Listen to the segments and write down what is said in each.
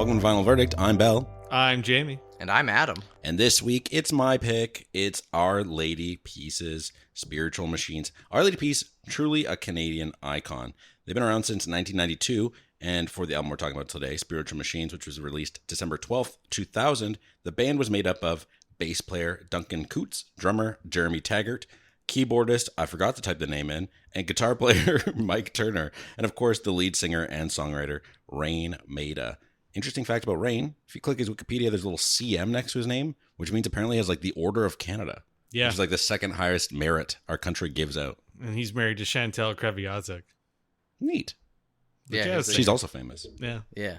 Welcome to Final Verdict. I'm Bell. I'm Jamie. And I'm Adam. And this week, it's my pick. It's Our Lady Peace's Spiritual Machines. Our Lady Peace, truly a Canadian icon. They've been around since 1992, and for the album we're talking about today, Spiritual Machines, which was released December 12th, 2000, the band was made up of bass player Duncan Coots, drummer Jeremy Taggart, keyboardist, I forgot to type the name in, and guitar player Mike Turner, and of course the lead singer and songwriter Ray Maida. Interesting fact about Rain, if you click his Wikipedia, there's a little CM next to his name, which means apparently he has like the Order of Canada. Yeah. Which is like the second highest merit our country gives out. And he's married to Chantal Kreviazuk. Neat. Yeah, She's also famous. Yeah. Yeah.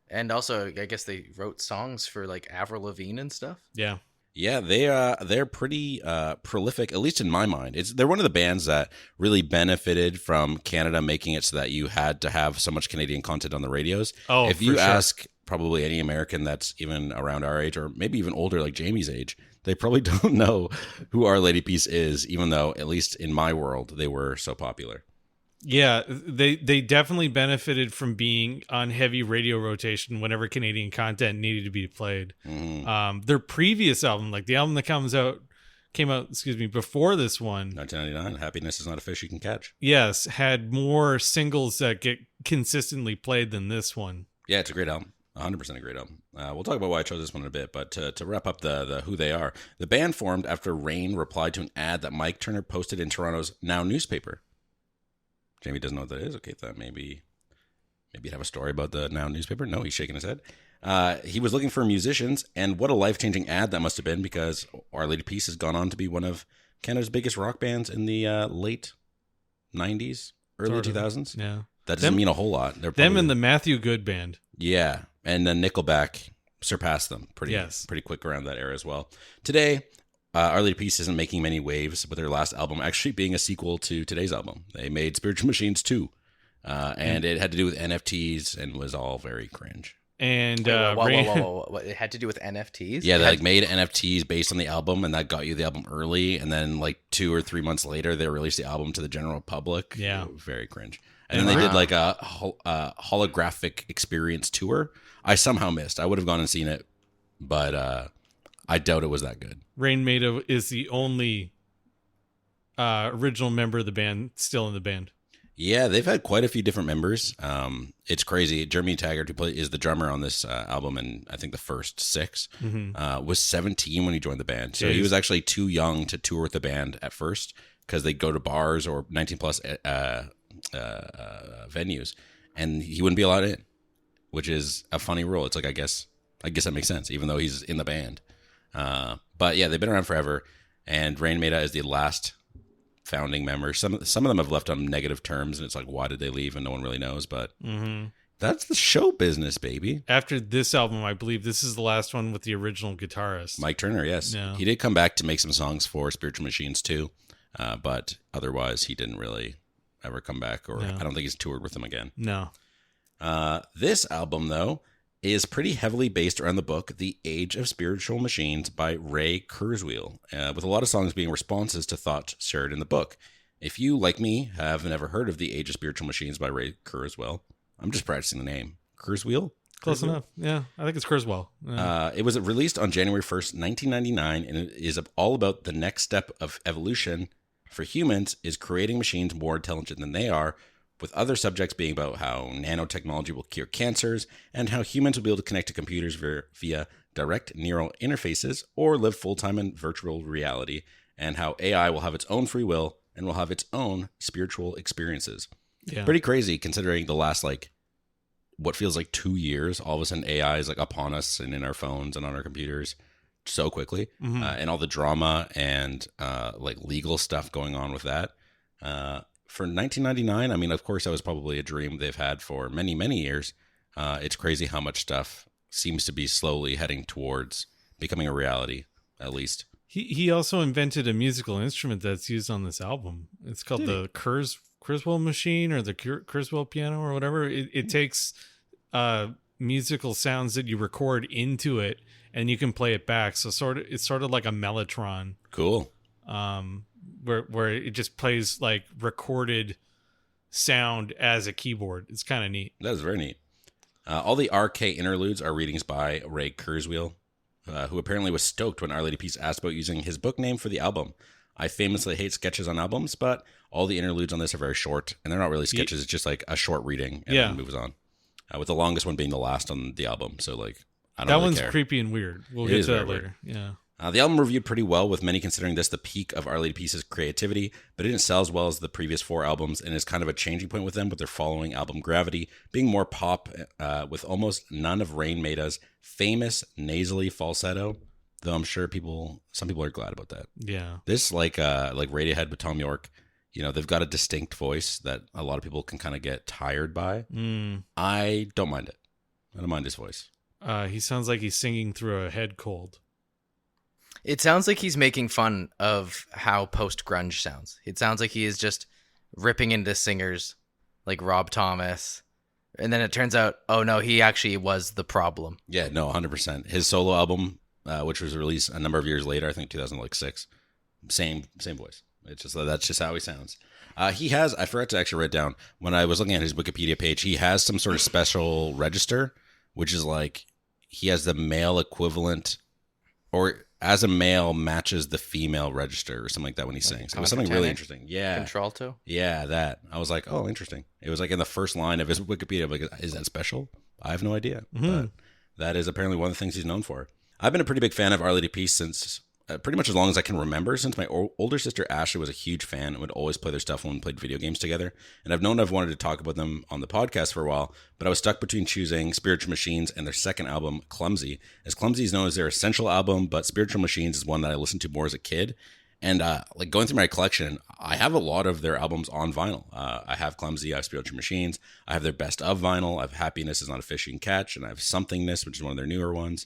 And also, I guess they wrote songs for like Avril Lavigne and stuff. Yeah. Yeah, they're pretty prolific, at least in my mind. They're one of the bands that really benefited from Canada making it so that you had to have so much Canadian content on the radios. Oh, if you for sure. ask probably any American that's even around our age or maybe even older, like Jamie's age, they probably don't know who Our Lady Peace is, even though, at least in my world, they were so popular. Yeah, they definitely benefited from being on heavy radio rotation whenever Canadian content needed to be played. Mm-hmm. Their previous album, like the album that came out, before this one, 1999, Happiness is Not a Fish You Can Catch. yes, had more singles that get consistently played than this one. Yeah, it's a great album. 100% a great album. We'll talk about why I chose this one in a bit, but to wrap up the who they are, the band formed after Rain replied to an ad that Mike Turner posted in Toronto's Now newspaper. Jamie doesn't know what that is. Okay, thought maybe you'd have a story about the Now newspaper. No, he's shaking his head. He was looking for musicians, and what a life-changing ad that must have been, because Our Lady Peace has gone on to be one of Canada's biggest rock bands in the late 90s, early 2000s. Yeah. That doesn't mean a whole lot. They're Them and the Matthew Good Band. Yeah, and then Nickelback surpassed them pretty quick around that era as well. Today, Our Lady Peace isn't making many waves, with their last album actually being a sequel to today's album. They made Spiritual Machines 2, and it had to do with NFTs and was all very cringe. And Whoa. It had to do with NFTs? Yeah, they made NFTs based on the album, and that got you the album early, and then like 2 or 3 months later, they released the album to the general public. Yeah. Very cringe. And then they did like a holographic experience tour. I somehow missed. I would have gone and seen it, but I doubt it was that good. Rain Maida is the only original member of the band still in the band. Yeah, they've had quite a few different members. It's crazy. Jeremy Taggart, who is the drummer on this album, and I think the first 6, was 17 when he joined the band. So he was actually too young to tour with the band at first, because they go to bars or 19-plus venues, and he wouldn't be allowed in, which is a funny rule. It's like, I guess that makes sense, even though he's in the band. But yeah, they've been around forever, and Rain Maida is the last founding member. Some of them have left on negative terms, and it's like, why did they leave? And no one really knows, but that's the show business, baby. After this album, I believe this is the last one with the original guitarist. Mike Turner, yes. Yeah. He did come back to make some songs for Spiritual Machines too, but otherwise he didn't really ever come back, or I don't think he's toured with them again. No. This album, though, is pretty heavily based around the book The Age of Spiritual Machines by Ray Kurzweil, with a lot of songs being responses to thoughts shared in the book. If you, like me, have never heard of The Age of Spiritual Machines by Ray Kurzweil, I'm just practicing the name. Kurzweil? Close enough. Yeah, I think it's Kurzweil. Yeah. It was released on January 1st, 1999, and it is all about the next step of evolution for humans is creating machines more intelligent than they are, with other subjects being about how nanotechnology will cure cancers and how humans will be able to connect to computers via direct neural interfaces or live full-time in virtual reality, and how AI will have its own free will and will have its own spiritual experiences. Yeah. Pretty crazy considering the last, like, what feels like 2 years, all of a sudden AI is like upon us and in our phones and on our computers so quickly, and all the drama and like legal stuff going on with that. For 1999, I mean, of course, that was probably a dream they've had for many, many years. It's crazy how much stuff seems to be slowly heading towards becoming a reality, at least. He also invented a musical instrument that's used on this album. It's called the Kurzweil machine, or the Kurzweil piano, or whatever. It takes musical sounds that you record into it, and you can play it back. So it's sort of like a mellotron. Cool. Where it just plays like recorded sound as a keyboard. It's kind of neat. That was very neat. All the RK interludes are readings by Ray Kurzweil, who apparently was stoked when Our Lady Peace asked about using his book name for the album. I famously hate sketches on albums, but all the interludes on this are very short, and they're not really sketches. It's just like a short reading, and then moves on. With the longest one being the last on the album. So like, I don't. That really one's care. Creepy and weird. We'll get to that later. Yeah. The album reviewed pretty well, with many considering this the peak of Our Lady Peace's creativity, but it didn't sell as well as the previous 4 albums, and is kind of a changing point with them, with their following album Gravity being more pop, with almost none of Rain Maida's famous nasally falsetto. Though I'm sure some people are glad about that. Yeah. This like Radiohead with Tom York, they've got a distinct voice that a lot of people can kind of get tired by. I don't mind it. I don't mind his voice. He sounds like he's singing through a head cold. It sounds like he's making fun of how post-grunge sounds. It sounds like he is just ripping into singers like Rob Thomas. And then it turns out, oh no, he actually was the problem. Yeah, no, 100%. His solo album, which was released a number of years later, I think 2006, same voice. It's just that's just how he sounds. He has, I forgot to actually write down, when I was looking at his Wikipedia page, he has some sort of special register, which is like he has the male equivalent, or as a male matches the female register or something like that when he sings. It was something really interesting. Yeah. Contralto? Yeah, that. I was like, oh, interesting. It was like in the first line of his Wikipedia. I'm like, is that special? I have no idea. But that is apparently one of the things he's known for. I've been a pretty big fan of Our Lady Peace since pretty much as long as I can remember, since my older sister Ashley was a huge fan and would always play their stuff when we played video games together. And I've wanted to talk about them on the podcast for a while, but I was stuck between choosing Spiritual Machines and their second album, Clumsy. As Clumsy is known as their essential album, but Spiritual Machines is one that I listened to more as a kid. And like going through my collection, I have a lot of their albums on vinyl. I have Clumsy, I have Spiritual Machines, I have their best of vinyl, I have Happiness Is Not a Fish You Can Catch, and I have Somethingness, which is one of their newer ones.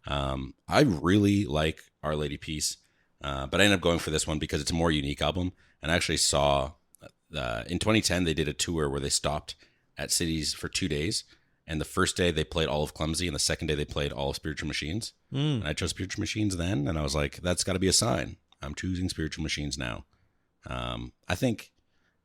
I really like Our Lady Peace, but I ended up going for this one because it's a more unique album. And I actually saw in 2010 they did a tour where they stopped at cities for 2 days. And the first day they played all of Clumsy, and the second day they played all of Spiritual Machines. And I chose Spiritual Machines then, and I was like, that's got to be a sign. I'm choosing Spiritual Machines now. I think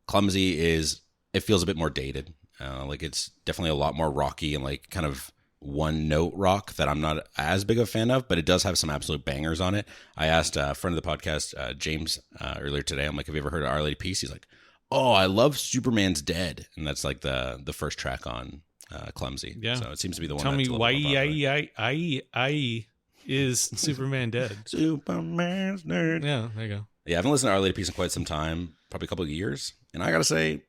Clumsy it feels a bit more dated. Like it's definitely a lot more rocky and like kind of one note rock that I'm not as big of a fan of, but it does have some absolute bangers on it. I asked a friend of the podcast, James, earlier today, I'm like, have you ever heard of Our Lady Peace? He's like, oh, I love Superman's Dead. And that's like the first track on Clumsy. Yeah. So it seems to be the one. Tell me why I is Superman dead? Superman's dead. Yeah, there you go. Yeah, I haven't listened to Our Lady Peace in quite some time, probably a couple of years. And I got to say,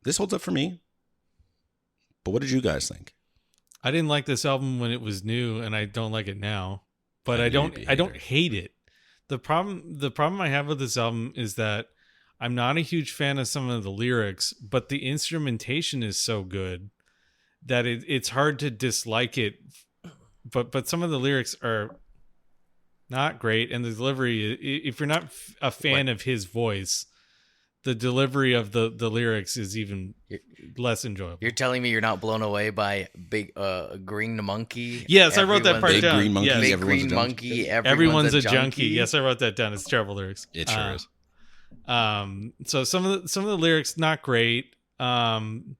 this holds up for me. But what did you guys think? I didn't like this album when it was new, and I don't like it now. But I don't hate it. The problem I have with this album is that I'm not a huge fan of some of the lyrics, but the instrumentation is so good that it's hard to dislike it. But some of the lyrics are not great, and the delivery, if you're not a fan of his voice, the delivery of the lyrics is even less enjoyable. You're telling me you're not blown away by Big Green Monkey? Yes, I wrote that part Big down. Green Monkey, yes. Big Green Monkey, everyone's a junkie. Yes, I wrote that down. It's terrible lyrics. It sure is. So some of the lyrics not great. I'm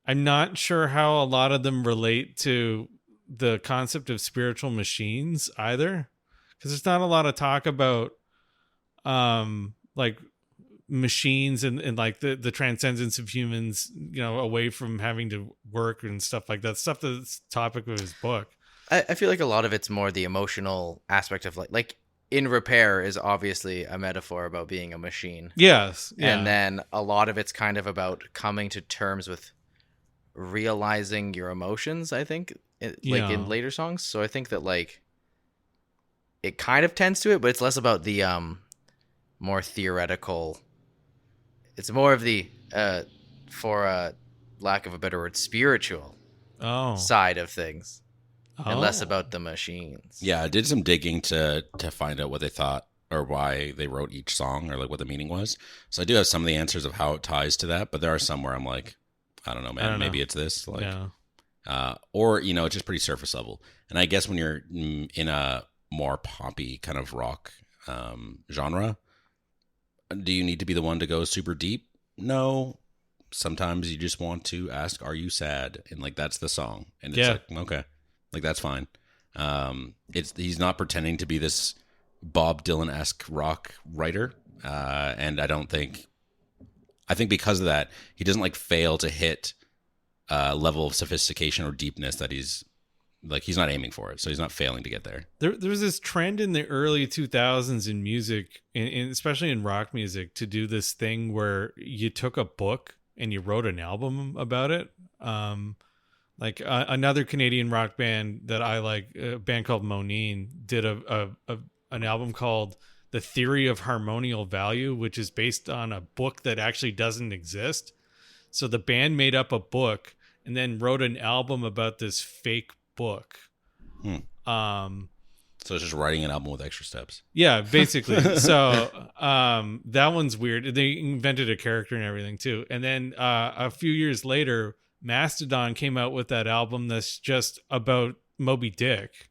not sure how a lot of them relate to the concept of spiritual machines either, because there's not a lot of talk about like machines and like the transcendence of humans, away from having to work and stuff like that. Stuff that's the topic of his book. I feel like a lot of it's more the emotional aspect of like In Repair is obviously a metaphor about being a machine. Yes. Yeah. And then a lot of it's kind of about coming to terms with realizing your emotions, I think, in later songs. So I think that like it kind of tends to it, but it's less about the more theoretical. It's more of the for lack of a better word, spiritual side of things, and less about the machines. Yeah, I did some digging to find out what they thought or why they wrote each song or like what the meaning was. So I do have some of the answers of how it ties to that, but there are some where I'm like, I don't know, man. Maybe it's this, like, or it's just pretty surface level. And I guess when you're in a more poppy kind of rock genre, do you need to be the one to go super deep? No, sometimes you just want to ask, "Are you sad?" And like that's the song, and it's Yeah. like okay, like that's fine. He's not pretending to be this Bob Dylan-esque rock writer, and I think because of that, he doesn't like fail to hit a level of sophistication or deepness that he's not aiming for it, so he's not failing to get there. There was this trend in the early 2000s in music, especially in rock music, to do this thing where you took a book and you wrote an album about it. Another Canadian rock band that I like, a band called Monine, did an album called The Theory of Harmonial Value, which is based on a book that actually doesn't exist. So the band made up a book and then wrote an album about this fake book. So it's just writing an album with extra steps. Yeah, basically. So that one's weird. They invented a character and everything too. And then a few years later, Mastodon came out with that album that's just about Moby Dick.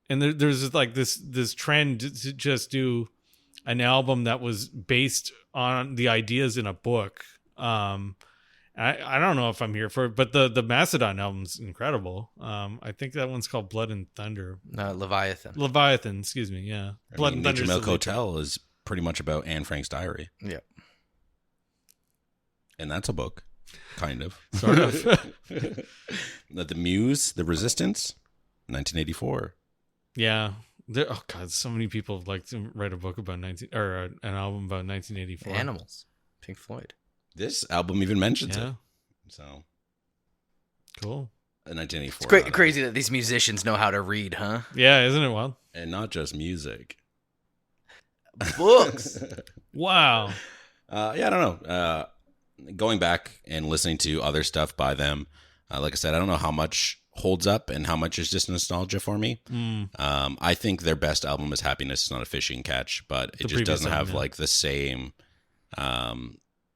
And there's like this trend to just do an album that was based on the ideas in a book. I don't know if I'm here for it, but the Mastodon album's incredible. I think that one's called Blood and Thunder. No, Leviathan. Leviathan, excuse me. Yeah, Blood and Thunder. Nature Milk Hotel is pretty much about Anne Frank's diary. Yeah, and that's a book, kind of, sort of. The Muse, The Resistance, 1984. Yeah. Oh God, so many people would like to write a book about an album about 1984. Animals, Pink Floyd. This album even mentions it. So cool. 1984. It's crazy that these musicians know how to read, huh? Yeah, isn't it wild? And not just music. Books. Wow. I don't know. Going back and listening to other stuff by them, like I said, I don't know how much holds up and how much is just nostalgia for me. I think their best album is Happiness Is Not a Fishing Catch, but it just doesn't have like the same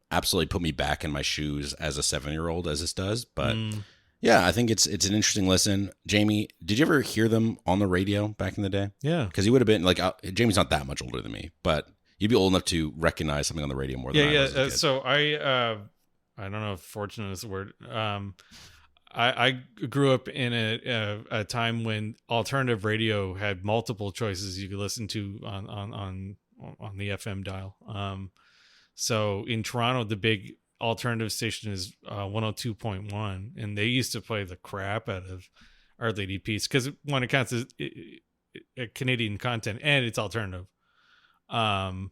absolutely put me back in my shoes as a 7-year-old as this does. But yeah, I think it's an interesting listen. Jamie, did you ever hear them on the radio back in the day? Yeah. Because he would have been like, Jamie's not that much older than me, but you'd be old enough to recognize something on the radio more than I was as a kid. So I don't know if fortunate is the word. I grew up in a time when alternative radio had multiple choices you could listen to on the FM dial. So in Toronto, the big alternative station is 102.1, and they used to play the crap out of Our Lady Peace because when it counts as Canadian content and it's alternative. And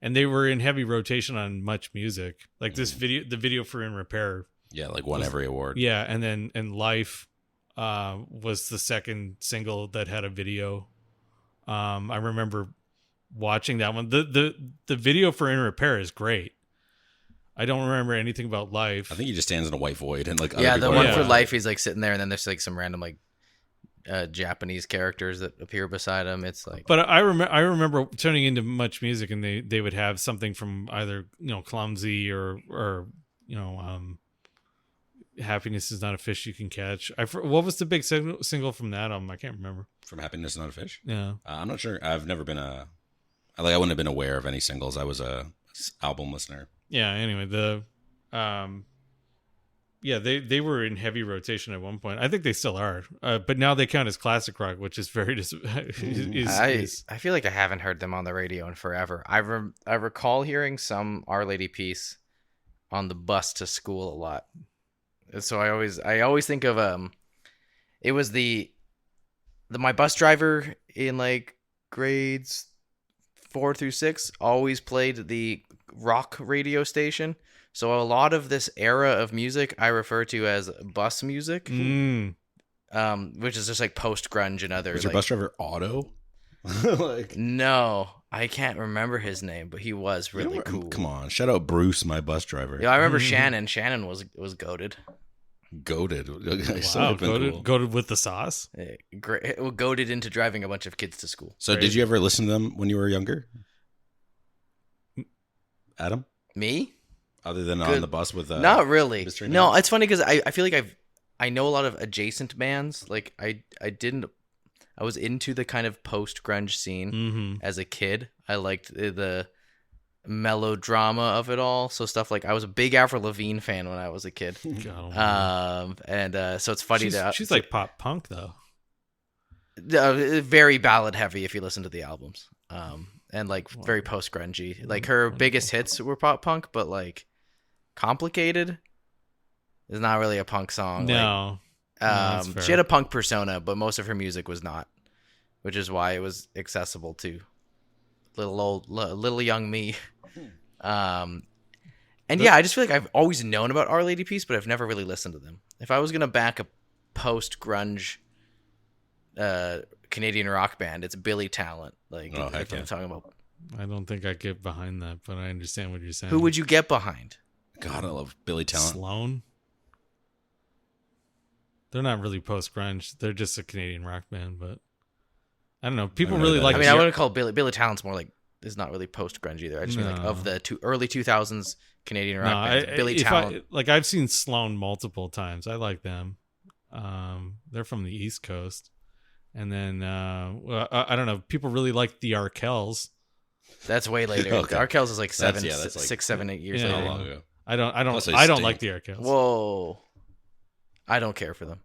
they were in heavy rotation on Much Music, like the video for In Repair. Yeah, like won every award. Yeah, and Life was the second single that had a video. I remember watching that one. The video for In Repair is great. I don't remember anything about Life. I think he just stands in a white void and like the one for Life, he's like sitting there, and then there's like some random like Japanese characters that appear beside him. It's like, but I remember tuning into Much Music, and they would have something from either Clumsy or Happiness Is Not a Fish You Can Catch. What was the big single from that album? I can't remember. From Happiness Is Not a Fish? Yeah. I'm not sure. I've never been I wouldn't have been aware of any singles. I was a album listener. Yeah. Anyway, they were in heavy rotation at one point. I think they still are, but now they count as classic rock, which is very. I feel like I haven't heard them on the radio in forever. I recall hearing some Our Lady Peace on the bus to school a lot. So I always think of it was my bus driver in like grades 4 through 6 always played the rock radio station. So a lot of this era of music I refer to as bus music, which is just like post grunge and other. Was your bus driver Otto? No, I can't remember his name, but he was really cool. Come on, shout out Bruce, my bus driver. Yeah, I remember Shannon. Shannon was goated. Goated. Wow, goated with the sauce. Great. Goated into driving a bunch of kids to school. So did you ever listen to them when you were younger? Adam? Me? Other than on the bus with not really. No, Nance? it's funny because I feel like I know a lot of adjacent bands. Like I was into the kind of post grunge scene as a kid. I liked the melodrama of it all. So stuff like I was a big Avril Lavigne fan when I was a kid. So it's funny she's like pop punk though. Very ballad heavy if you listen to the albums. And like very post grungy. Like her biggest hits were pop punk, but like Complicated is not really a punk song. No. She had a punk persona, but most of her music was not, which is why it was accessible to little young me. I just feel like I've always known about Our Lady Peace, but I've never really listened to them. If I was gonna back a post grunge Canadian rock band, it's Billy Talent. Like I'm talking about. I don't think I get behind that, but I understand what you're saying. Who would you get behind? God, I love Billy Talent. Sloan. They're not really post grunge. They're just a Canadian rock band, but I don't know. People really like. I mean, I wouldn't call Billy Talent's more like is not really post grunge either. I just mean like of the early 2000s Canadian rock bands. Billy Talent. I've seen Sloan multiple times. I like them. They're from the East Coast, and then I don't know. People really like the Arkells. That's way later. Okay. Arkells is like 6, 7, 8 years later. How long ago? I don't like the Arkells. Whoa. I don't care for them.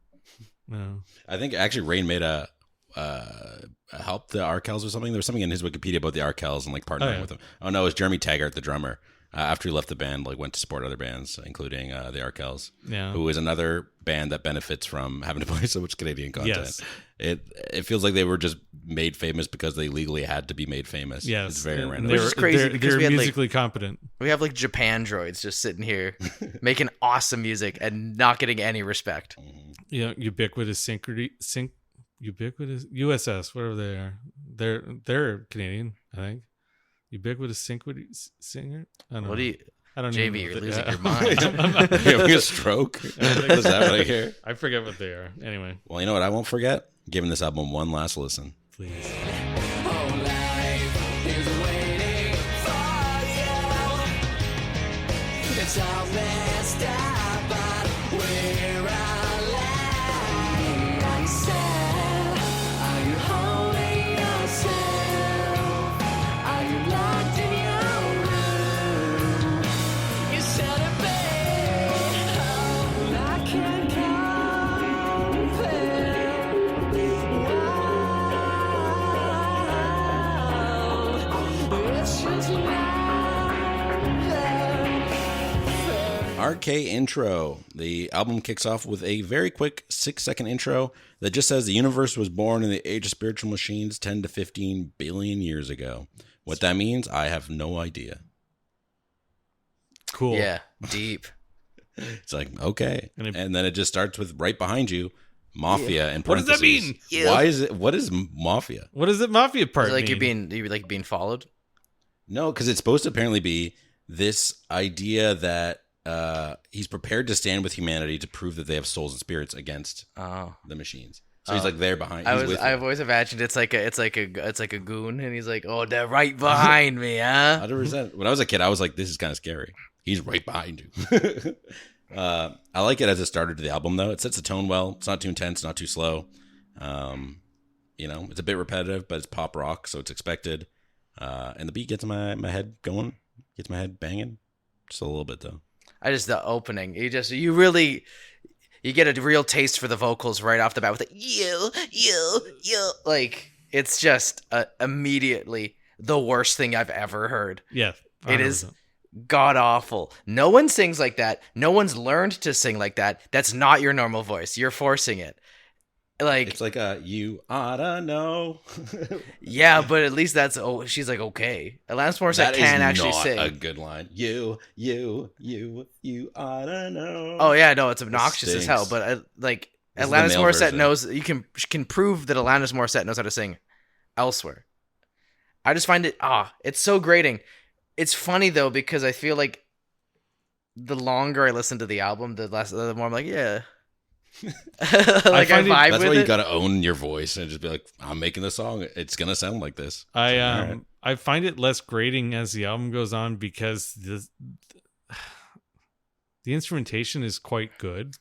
No. I think actually Rain made a help the Arkells or something. There was something in his Wikipedia about the Arkells and like partnering with them. Oh no, it was Jeremy Taggart, the drummer. After he left the band, like went to support other bands, including the Arkells, who is another band that benefits from having to play so much Canadian content. Yes. It feels like they were just made famous because they legally had to be made famous. Yes, it's very random. Which is crazy because they're we had musically competent. We have like Japan droids just sitting here making awesome music and not getting any respect. Ubiquitous ubiquitous USS, whatever they are. They're Canadian, I think. Ubiquitous singer. I don't know. I don't know. JB, you're losing your mind. You're having a stroke. Is that right here? I forget what they are. Anyway. Well, you know what? I won't forget. Giving this album one last listen. Please. It's all messed up, but we're alive. I said, are you holding yourself? Are you locked in your room? You said it, babe. Oh, I can't compare. Wow. It's just not. RK intro. The album kicks off with a very quick 6-second intro that just says the universe was born in the age of spiritual machines 10 to 15 billion years ago. What that means, I have no idea. Cool. Yeah, deep. It's like, okay. And then it just starts with right behind you, Mafia in What does that parentheses. mean? Yeah. Why is it? What is Mafia? What does the Mafia part Like mean? you're like being followed. No, because it's supposed to apparently be this idea that he's prepared to stand with humanity to prove that they have souls and spirits against the machines. So he's like there behind. I've always imagined it's like a goon, and he's like, oh, they're right behind me, huh? 100%. When I was a kid, I was like, this is kind of scary. He's right behind you. I like it as a starter to the album, though. It sets the tone well. It's not too intense, not too slow. It's a bit repetitive, but it's pop rock, so it's expected. And the beat gets my head going, gets my head banging, just a little bit though. The opening, you get a real taste for the vocals right off the bat with it. You, like it's just immediately the worst thing I've ever heard. Yeah, 100%. It is god awful. No one sings like that. No one's learned to sing like that. That's not your normal voice. You're forcing it. Like it's like you oughta know. Yeah, but at least she's like okay. Alanis Morissette can actually sing. A good line. You oughta know. Oh yeah, no, it's obnoxious as hell. But Alanis Morissette knows you can prove that Alanis Morissette knows how to sing elsewhere. I just find it it's so grating. It's funny though because I feel like the longer I listen to the album, the more I'm like yeah. I vibe that's with why it. you gotta own your voice and just be like, I'm making the song. It's gonna sound like this. I find it less grating as the album goes on because the instrumentation is quite good.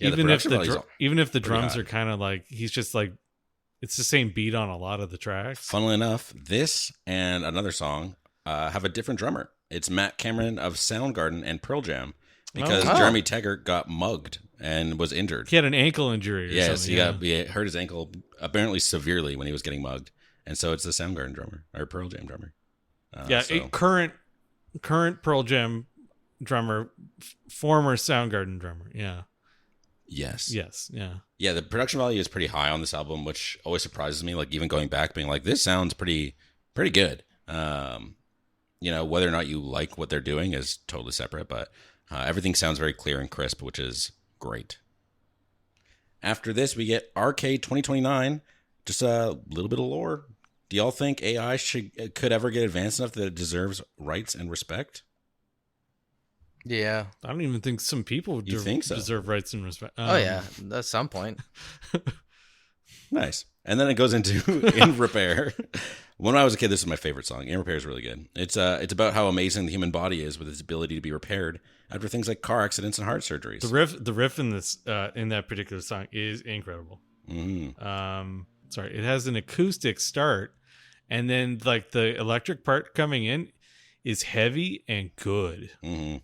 Yeah, even if the drums are kind of like he's just like it's the same beat on a lot of the tracks. Funnily enough, this and another song have a different drummer. It's Matt Cameron of Soundgarden and Pearl Jam, because Oh. Jeremy Taggart got mugged and was injured. He had an ankle injury or Yes, something. he hurt his ankle apparently severely when he was getting mugged, and so it's the Soundgarden drummer or Pearl Jam drummer. Current Pearl Jam drummer, former Soundgarden drummer. Yeah. Yes. Yeah. Yeah, the production value is pretty high on this album, which always surprises me. Like, even going back, being like, this sounds pretty good. Whether or not you like what they're doing is totally separate, but everything sounds very clear and crisp, which is great. After this, we get Arcade 2029. Just a little bit of lore. Do y'all think AI could ever get advanced enough that it deserves rights and respect? Yeah. I don't even think some people You think so? deserve rights and respect. Oh yeah. At some point. Nice. And then it goes into In Repair. When I was a kid, this is my favorite song. In Repair is really good. It's about how amazing the human body is with its ability to be repaired after things like car accidents and heart surgeries. The riff in this in that particular song is incredible. Mm-hmm. It has an acoustic start, and then like the electric part coming in is heavy and good. Mm-hmm.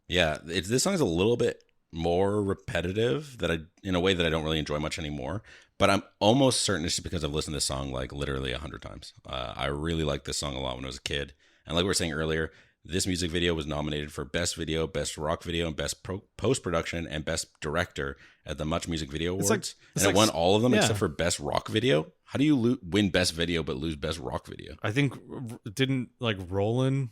Yeah, this song is a little bit more repetitive in a way that I don't really enjoy much anymore. But I'm almost certain it's just because I've listened to this song like literally 100 times. I really liked this song a lot when I was a kid. And like we were saying earlier, this music video was nominated for Best Video, Best Rock Video, and Best Post-Production, and Best Director at the Much Music Video Awards. And it won all of them except for Best Rock Video. How do you win Best Video but lose Best Rock Video? I think didn't like Rollin'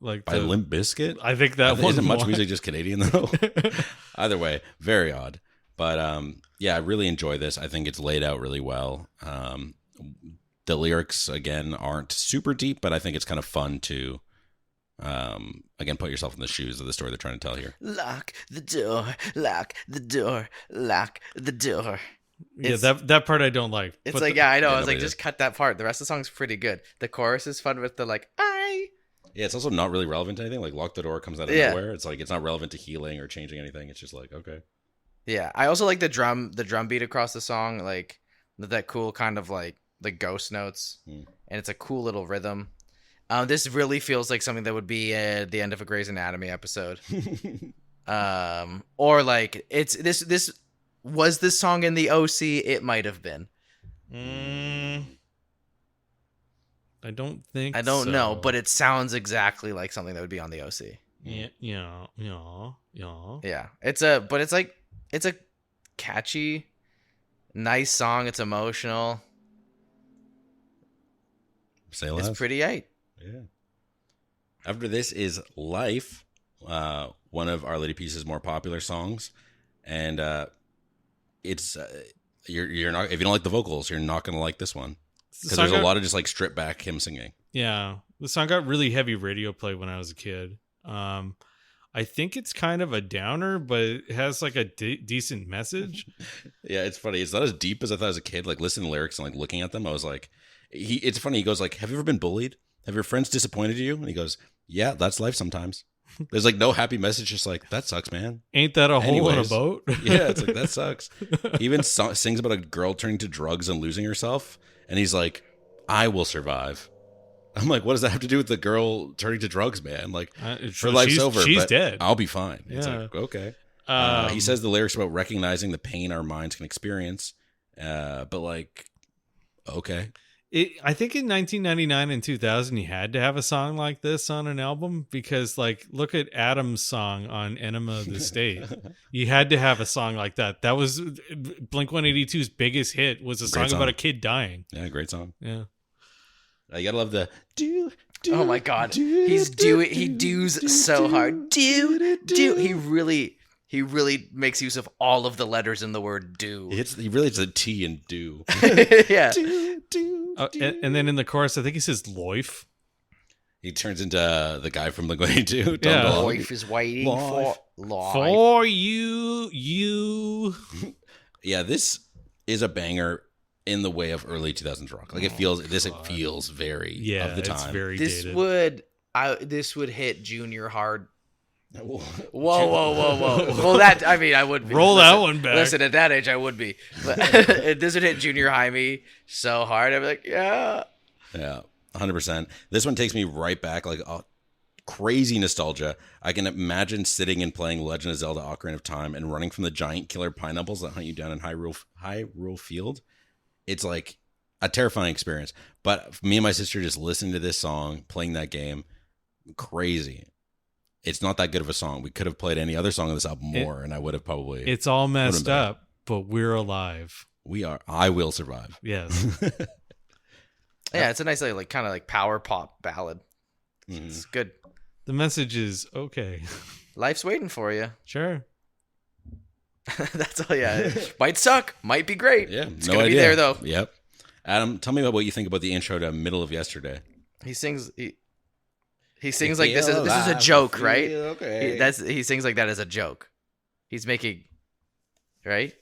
By Limp Bizkit? I think that one isn't Much won. Music just Canadian though. Either way, very odd. But I really enjoy this. I think it's laid out really well. The lyrics again aren't super deep, but I think it's kind of fun to again put yourself in the shoes of the story they're trying to tell here. Lock the door, lock the door, lock the door. Yeah, that part I don't like. It's But like, I know. I was nobody like, just cut that part. The rest of the song's pretty good. The chorus is fun with the like, I. Yeah, it's also not really relevant to anything. Like Lock the Door comes out of nowhere. It's like it's not relevant to healing or changing anything. It's just like, okay. Yeah, I also like the drum beat across the song, like that cool kind of like the ghost notes, and it's a cool little rhythm. This really feels like something that would be at the end of a Grey's Anatomy episode, or like it's this was this song in the OC? It might have been. I don't think. I don't know, so. but it sounds exactly like something that would be on the OC. Yeah. Yeah, it's a catchy, nice song. It's emotional. Say less. It's pretty aight. Yeah. After this is Life, one of Our Lady Peace's more popular songs, and it's you're not, if you don't like the vocals, you're not gonna like this one because there's a lot of just like stripped back him singing. Yeah, the song got really heavy radio play when I was a kid. I think it's kind of a downer, but it has like a decent message. Yeah, it's funny. It's not as deep as I thought as a kid. Like listening to lyrics and like looking at them, I was like, it's funny. He goes like, "Have you ever been bullied? Have your friends disappointed you?" And he goes, "Yeah, that's life sometimes." There's like no happy message. Just like, that sucks, man. Ain't that a hole in a Anyways. boat? Yeah, it's like, that sucks. He even sings about a girl turning to drugs and losing herself, and he's like, "I will survive." I'm like, what does that have to do with the girl turning to drugs, man? Like, her life's over. She's but dead. I'll be fine. It's Yeah. like, okay. Um, He says the lyrics about recognizing the pain our minds can experience, but like, okay. I think in 1999 and 2000, you had to have a song like this on an album because, like, look at Adam's song on Enema of the State. You had to have a song like that. That was Blink-182's biggest hit. Was a song song. about a kid dying. Yeah, great song. Yeah. You gotta love the do. Oh my god, he doos so hard. Do. He really makes use of all of the letters in the word do. He really hits a T in do. Yeah. And then in the chorus, I think he says "loif." He turns into the guy from Blink-182. Yeah. Tom DeLonge. Life is waiting for life. For you. Yeah, this is a banger in the way of early 2000s rock. Like, it feels very of the time. It's very This dated. would hit Junior hard. Whoa. Whoa. Well, I would be. Roll that one back. Listen, at that age, I would be. But this would hit junior high me so hard. I'd be like, yeah. Yeah. 100%. This one takes me right back, like crazy nostalgia. I can imagine sitting and playing Legend of Zelda: Ocarina of Time and running from the giant killer pineapples that hunt you down in Hyrule Field. It's like a terrifying experience. But me and my sister just listening to this song, playing that game, crazy. It's not that good of a song. We could have played any other song on this album more, and I would have probably. It's all messed up, but we're alive. We are. I will survive. Yes. Yeah, it's a nice like kind of like power pop ballad. It's good. The message is okay. Life's waiting for you. Sure. That's all. Yeah, might suck, might be great. Yeah, it's no gonna idea. be there though. Yep. Adam, tell me about what you think about the intro to Middle of Yesterday. He sings. He sings like this is a joke, right? Okay. He sings like that as a joke. He's making, right?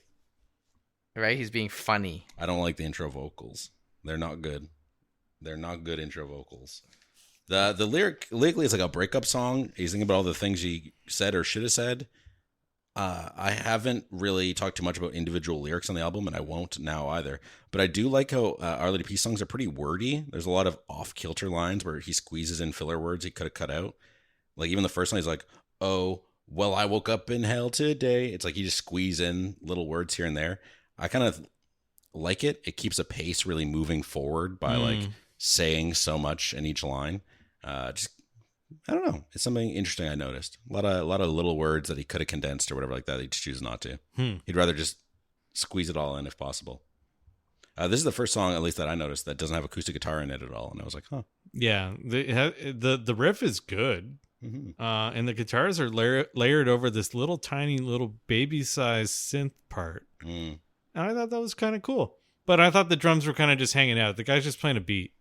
He's being funny. I don't like the intro vocals. They're not good. They're not good intro vocals. The lyrically, it's like a breakup song. He's thinking about all the things he said or should have said. I haven't really talked too much about individual lyrics on the album, and I won't now either. But I do like how Our Lady Peace songs are pretty wordy. There's a lot of off-kilter lines where he squeezes in filler words he could have cut out. Like even the first line is like, "Oh, well, I woke up in hell today." It's like you just squeeze in little words here and there. I kind of like it. It keeps a pace really moving forward by like saying so much in each line. Just I don't know. It's something interesting I noticed. A lot of little words that he could have condensed or whatever like that. He just chooses not to. He'd rather just squeeze it all in if possible. This is the first song, at least that I noticed, that doesn't have acoustic guitar in it at all, and I was like, huh. Yeah, the riff is good, and the guitars are layered over this little tiny little baby-sized synth part, and I thought that was kind of cool. But I thought the drums were kind of just hanging out. The guy's just playing a beat.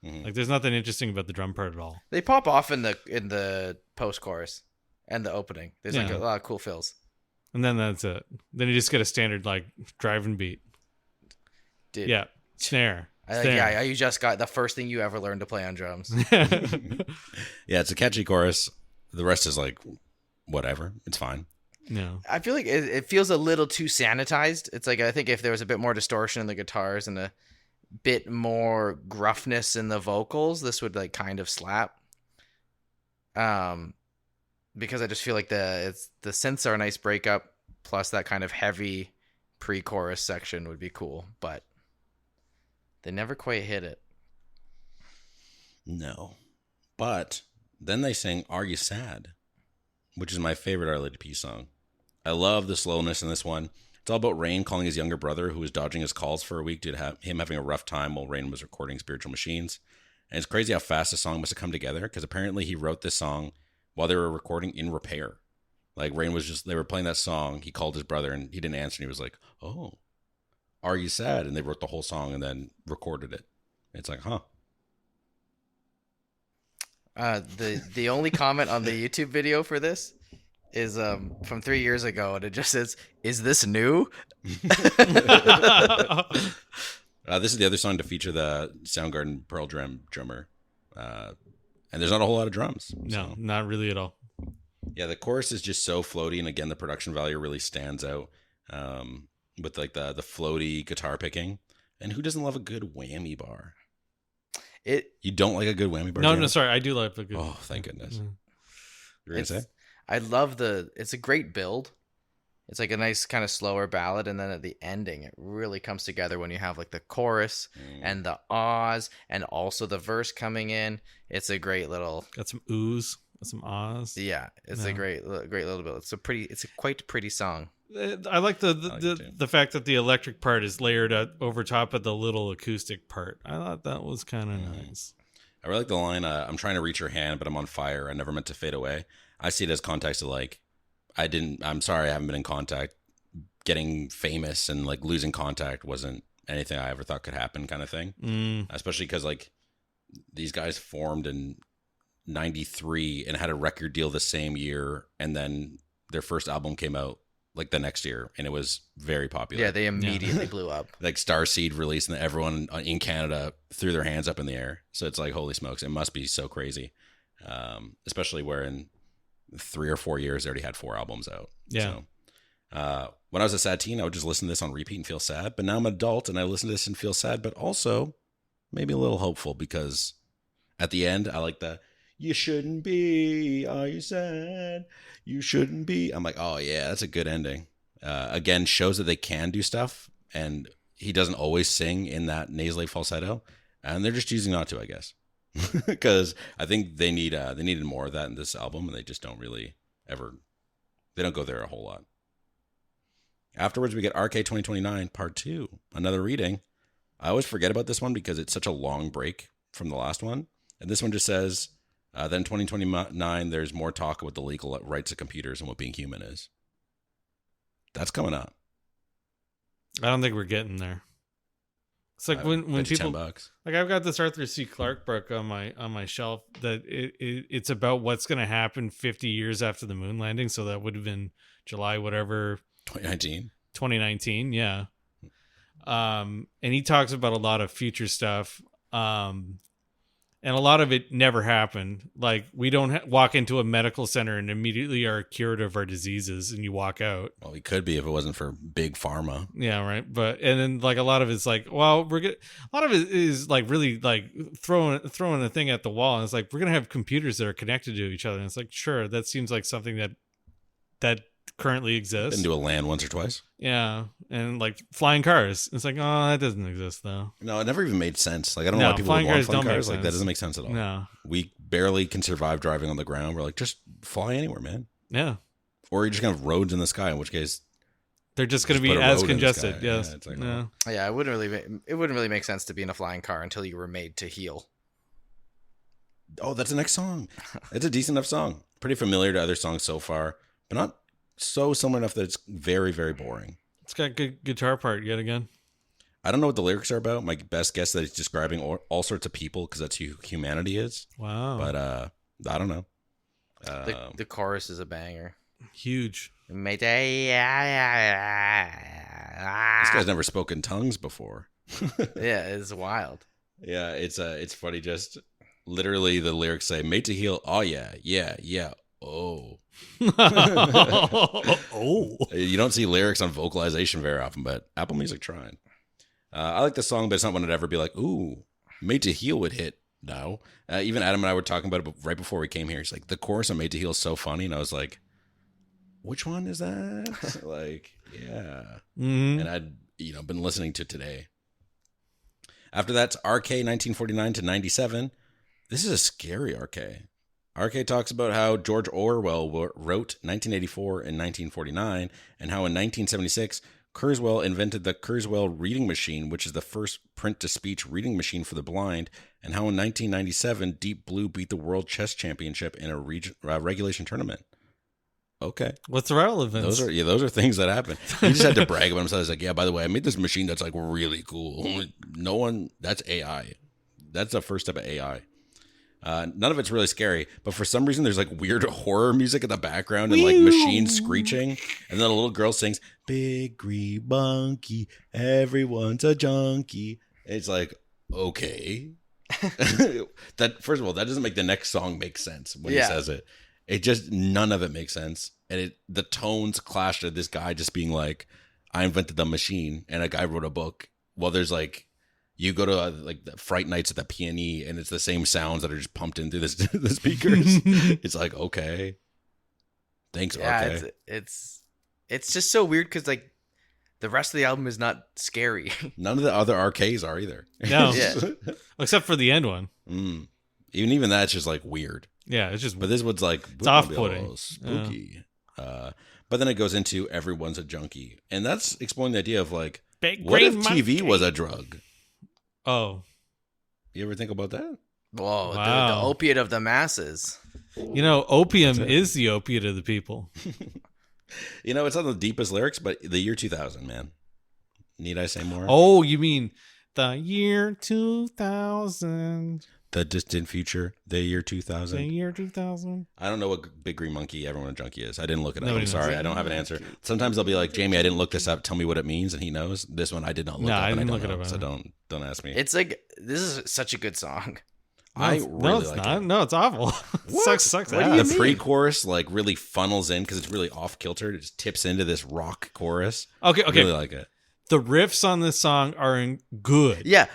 Like there's nothing interesting about the drum part at all. They pop off in the post chorus and the opening. There's like a lot of cool fills. And then that's it. Then you just get a standard like driving beat. Dude. Yeah, snare. Yeah, you just got the first thing you ever learned to play on drums. Yeah, it's a catchy chorus. The rest is like whatever. It's fine. No, I feel like it feels a little too sanitized. It's like I think if there was a bit more distortion in the guitars and a bit more gruffness in the vocals, this would like kind of slap. Because I just feel like the synths are a nice breakup, plus that kind of heavy pre-chorus section would be cool, but they never quite hit it. No. But then they sing Are You Sad? Which is my favorite Our Lady Peace song. I love the slowness in this one. It's all about Rain calling his younger brother, who was dodging his calls for a week due to him having a rough time while Rain was recording Spiritual Machines. And it's crazy how fast the song must have come together, because apparently he wrote this song while they were recording in Repair. Like Rain was just, they were playing that song. He called his brother and he didn't answer. And he was like, "Oh, are you sad?" And they wrote the whole song and then recorded it. It's like, huh. The only comment on the YouTube video for this is from 3 years ago, and it just says, "Is this new?" This is the other song to feature the Soundgarden Pearl Jam drummer. And there's not a whole lot of drums. no, not really at all. Yeah, the chorus is just so floaty, and again, the production value really stands out with like the floaty guitar picking. And who doesn't love a good whammy bar? You don't like a good whammy bar? No, Janet? sorry, I do love a good. Oh, thank goodness. You were gonna say? I love it's a great build. It's like a nice kind of slower ballad, and then at the ending, it really comes together when you have like the chorus and the ahs, and also the verse coming in. It's a great little. Got some oohs, some ahs. Yeah, it's a great little build. It's a quite pretty song. I like the fact that the electric part is layered over top of the little acoustic part. I thought that was kind of nice. I really like the line, "I'm trying to reach your hand, but I'm on fire. I never meant to fade away." I see it as context of like, I'm sorry, I haven't been in contact. Getting famous and like losing contact wasn't anything I ever thought could happen, kind of thing. Especially because like these guys formed in '93 and had a record deal the same year, and then their first album came out like the next year, and it was very popular. Yeah, they immediately blew up. Like Starseed released, and everyone in Canada threw their hands up in the air. So it's like, holy smokes, it must be so crazy. Especially where in 3 or 4 years they already had 4 albums out. Yeah. So when I was a sad teen, I would just listen to this on repeat and feel sad. But now I'm an adult and I listen to this and feel sad, but also maybe a little hopeful, because At the end, I like the "You shouldn't be, are you sad? You shouldn't be." I'm like, oh yeah, that's a good ending. Again, shows that they can do stuff, and he doesn't always sing in that nasally falsetto, and they're just choosing not to, I guess, because I think they needed more of that in this album, and they just don't really ever. They don't go there a whole lot. Afterwards, we get RK 2029 Part 2, another reading. I always forget about this one because it's such a long break from the last one. And this one just says, then 2029, there's more talk about the legal rights of computers and what being human is. That's coming up. I don't think we're getting there. It's like when people $10. like I've got this Arthur C. Clarke book on my shelf that it's about what's going to happen 50 years after the moon landing. So that would have been July, whatever. 2019. Yeah. And he talks about a lot of future stuff. And a lot of it never happened. Like we don't walk into a medical center and immediately are cured of our diseases and you walk out. Well, we could be if it wasn't for big pharma. Yeah, right. But and then like a lot of it's like, well, a lot of it is like really like throwing a thing at the wall, and it's like we're gonna have computers that are connected to each other. And it's like, sure, that seems like something that currently exists. Been to a land once or twice. Yeah, and like flying cars. It's like, oh, that doesn't exist though. No, it never even made sense. Like I don't know why people would want flying cars. Like that doesn't make sense at all. No, we barely can survive driving on the ground. We're like, just fly anywhere, man. Yeah. Or you're just gonna have roads in the sky, in which case they're just going to be as congested. Yes. Yeah, it's like, no. Yeah, it wouldn't really make sense to be in a flying car until you were made to heal. Oh, that's the next song. It's a decent enough song. Pretty familiar to other songs so far, but not so similar enough that it's very, very boring. It's got good guitar part yet again. I don't know what the lyrics are about. My best guess is that it's describing all sorts of people because that's who humanity is. Wow. But I don't know. The chorus is a banger. Huge. This guy's never spoken tongues before. Yeah, it's wild. Yeah, it's funny. Just literally, the lyrics say "made to heal." Oh yeah, yeah, yeah. Oh. Oh. You don't see lyrics on vocalization very often, but Apple Music trying. I like the song, but it's not one I'd ever be like, "Ooh, "Made to Heal" would hit. No, even Adam and I were talking about it right before we came here. He's like, the chorus on "Made to Heal" is so funny, and I was like, which one is that? Like, yeah. Mm-hmm. And I'd been listening to it today. After that's RK 1949 to 97. This is a scary RK. RK talks about how George Orwell wrote 1984 and 1949, and how in 1976, Kurzweil invented the Kurzweil reading machine, which is the first print-to-speech reading machine for the blind, and how in 1997, Deep Blue beat the World Chess Championship in a regulation tournament. Okay. What's the relevance? Those are things that happen. He just had to brag about himself. He's like, yeah, by the way, I made this machine that's like really cool. That's AI. That's the first step of AI. None of it's really scary, but for some reason there's like weird horror music in the background and like machines screeching, and then a little girl sings "Big Green Monkey, everyone's a junkie." It's like, okay. That first of all, that doesn't make the next song make sense when he says it. It just, none of it makes sense, and the tones clash to this guy just being like, "I invented the machine," and a guy wrote a book. Well, there's like, you go to like the Fright Nights at the P&E, and it's the same sounds that are just pumped into the speakers. It's like, okay, thanks. Yeah, okay. it's just so weird because like the rest of the album is not scary. None of the other RKs are either. No, Yeah. except for the end one. Even that's just like weird. Yeah, it's just. But this one's like, It's off-putting. spooky. But then it goes into everyone's a junkie, and that's exploring the idea of like, Big what if Green TV Monkey. was a drug? Oh, You ever think about that? Whoa, Wow. the opiate of the masses. opium is the opiate of the people. It's not the deepest lyrics, but the year 2000, man. Need I say more? Oh, you mean the year 2000? The distant future, the year The 2000. year 2000? I don't know what Big Green Monkey, Everyone a Junkie is. I didn't look it up. Nobody I'm sorry. knows. I don't have an answer. Sometimes they'll be like, Jamie, I didn't look this up. Tell me what it means. And he knows. This one I did not look No, up. I and didn't don't look it know, up So either. don't ask me. It's like, this is such a good song. I No, really it's like not. it. No, it's awful. Sucks What do ass. the pre-chorus like really funnels in because it's really off-kilter. It just tips into this rock chorus. Okay. I really like it. The riffs on this song are good. Yeah.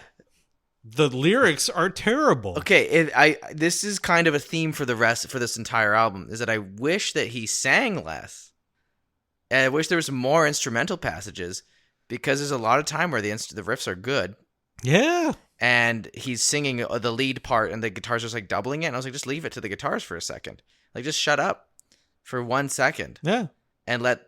The lyrics are terrible. Okay, this is kind of a theme for this entire album, is that I wish that he sang less. And I wish there was more instrumental passages, because there's a lot of time where the riffs are good. Yeah. And he's singing the lead part and the guitar's just like doubling it. And I was like, just leave it to the guitars for a second. Like, just shut up for 1 second. Yeah. And let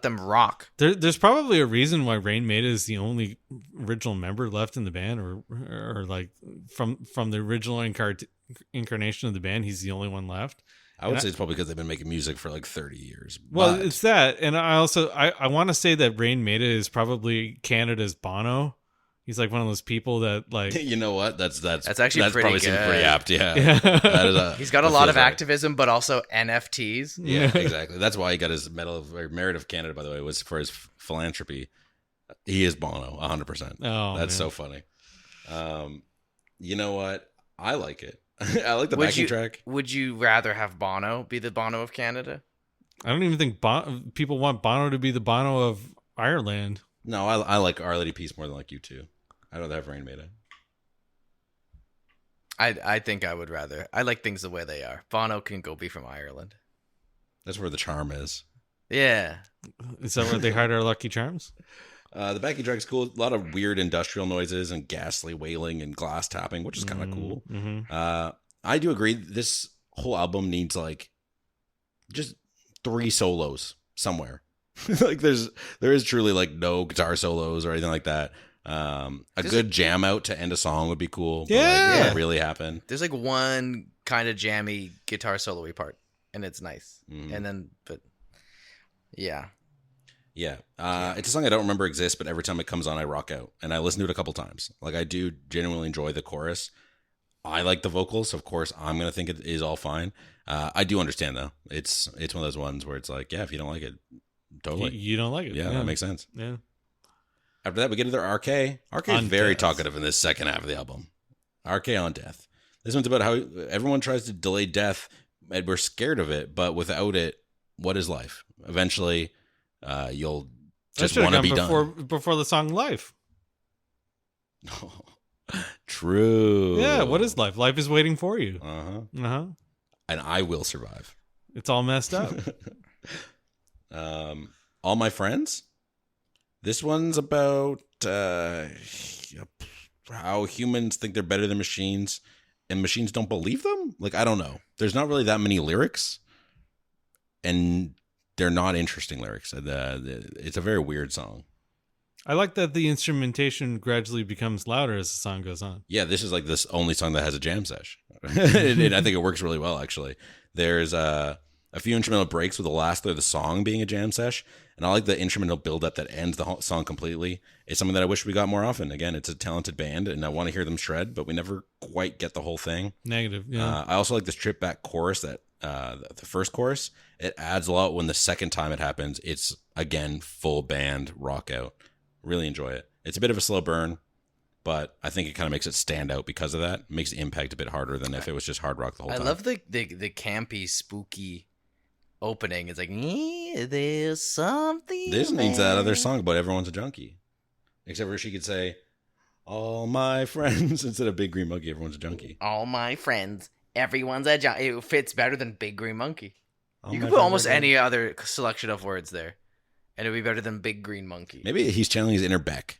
them rock. There's probably a reason why Rain Maida is the only original member left in the band, or like from the original incarnation of the band, he's the only one left. I would say it's probably because they've been making music for like 30 years. Well, it's that. And I also, I want to say that Rain Maida is probably Canada's Bono. He's like one of those people that like... You know what? That's actually pretty probably good. Seems pretty apt, yeah. He's got a lot of activism, but also NFTs. Yeah, exactly. That's why he got his Merit of Canada, by the way, was for his philanthropy. He is Bono, 100%. Oh, that's so funny. You know what? I like it. I like the backing track. Would you rather have Bono be the Bono of Canada? I don't even think people want Bono to be the Bono of Ireland. No, I like Our Lady Peace more than like you two. I'd rather have Rain Maida. I think I would rather. I like things the way they are. Bono can go be from Ireland. That's where the charm is. Yeah. Is that where they hide our Lucky Charms? The backing track's cool. A lot of weird industrial noises and ghastly wailing and glass tapping, which is kind of cool. Mm-hmm. I do agree. This whole album needs like just 3 solos somewhere. Like there is truly like no guitar solos or anything like that. A good jam out to end a song would be cool. Yeah, but, like, really happen. There's like one kind of jammy guitar solo-y part, and it's nice. And then, but yeah. It's a song I don't remember exists, but every time it comes on, I rock out, and I listen to it a couple times. Like, I do genuinely enjoy the chorus. I like the vocals, so of course I'm gonna think it is all fine. I do understand though. It's one of those ones where it's like, yeah, if you don't like it, totally. You don't like it. Yeah, that makes sense. Yeah. After that, we get to their RK. RK is very talkative in this second half of the album. RK on death. This one's about how everyone tries to delay death, and we're scared of it, but without it, what is life? Eventually, you'll just want to be done. Before the song Life. True. Yeah, what is life? Life is waiting for you. Uh-huh. And I will survive. It's all messed up. All My Friends. This one's about how humans think they're better than machines, and machines don't believe them. Like, I don't know. There's not really that many lyrics, and they're not interesting lyrics. It's a very weird song. I like that the instrumentation gradually becomes louder as the song goes on. Yeah, this is like this only song that has a jam sesh. And I think it works really well, actually. There's a few instrumental breaks with the last third of the song being a jam sesh. And I like the instrumental build-up that ends the whole song completely. It's something that I wish we got more often. Again, it's a talented band, and I want to hear them shred, but we never quite get the whole thing. Negative, yeah. I also like this trip back chorus, that the first chorus. It adds a lot when the second time it happens. It's, again, full band rock out. Really enjoy it. It's a bit of a slow burn, but I think it kind of makes it stand out because of that. It makes the impact a bit harder than if it was just hard rock the whole time. I love the campy, spooky opening. It's like, there's something. This needs that other song about everyone's a junkie. Except for she could say, all my friends, instead of Big Green Monkey, everyone's a junkie. All my friends, everyone's a junkie. It fits better than Big Green Monkey. All you my could put friends almost are any other selection of words there, and it would be better than Big Green Monkey. Maybe he's channeling his inner Beck,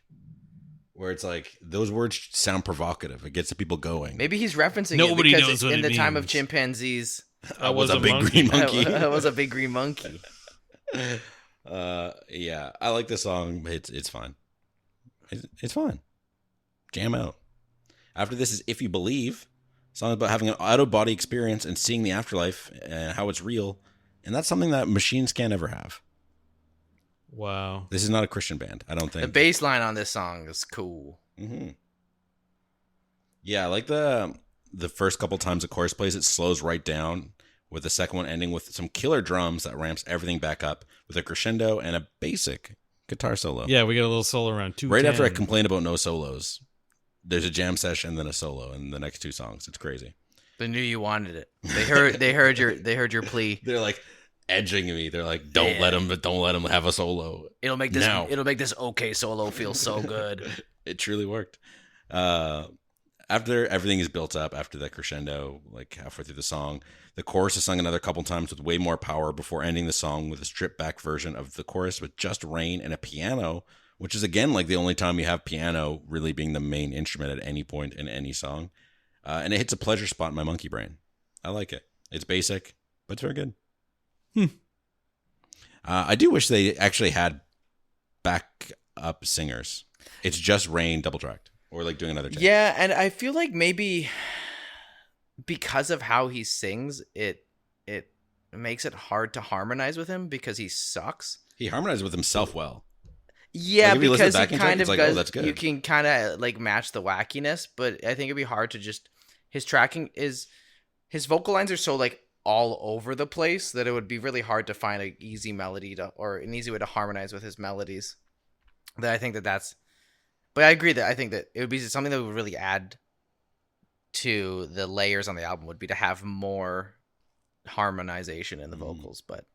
where it's like, those words sound provocative. It gets the people going. Maybe he's referencing Nobody it knows because what in it the time of means. chimpanzees, I was a big green monkey. I was a big green monkey. Yeah, I like the song. It's fine. It's fine. Jam out. After this is If You Believe, a song about having an out-of-body experience and seeing the afterlife and how it's real. And that's something that machines can't ever have. Wow. This is not a Christian band, I don't think. The bass line on this song is cool. Mm-hmm. Yeah, I like the first couple times the chorus plays, it slows right down, with the second one ending with some killer drums that ramps everything back up with a crescendo and a basic guitar solo. Yeah, we get a little solo around 2:10. Right after I complained about no solos, there's a jam session and then a solo in the next 2 songs. It's crazy. They knew you wanted it. They heard your plea. They're like edging me. They're like, don't let him have a solo. It'll make this okay solo feel so good. It truly worked. After everything is built up, after the crescendo, like halfway through the song, the chorus is sung another couple times with way more power before ending the song with a stripped back version of the chorus with just rain and a piano, which is again like the only time you have piano really being the main instrument at any point in any song. And it hits a pleasure spot in my monkey brain. I like it. It's basic, but it's very good. I do wish they actually had backup singers. It's just rain double tracked. Or like doing another take. Yeah, and I feel like maybe because of how he sings, it makes it hard to harmonize with him because he sucks. He harmonizes with himself well. Yeah, like because he kind of does. that's good. You can kind of like match the wackiness, but I think it'd be hard to just his vocal lines are so like all over the place that it would be really hard to find an easy melody or an easy way to harmonize with his melodies. That I think that's. But I agree that I think that it would be something that would really add to the layers on the album would be to have more harmonization in the vocals. But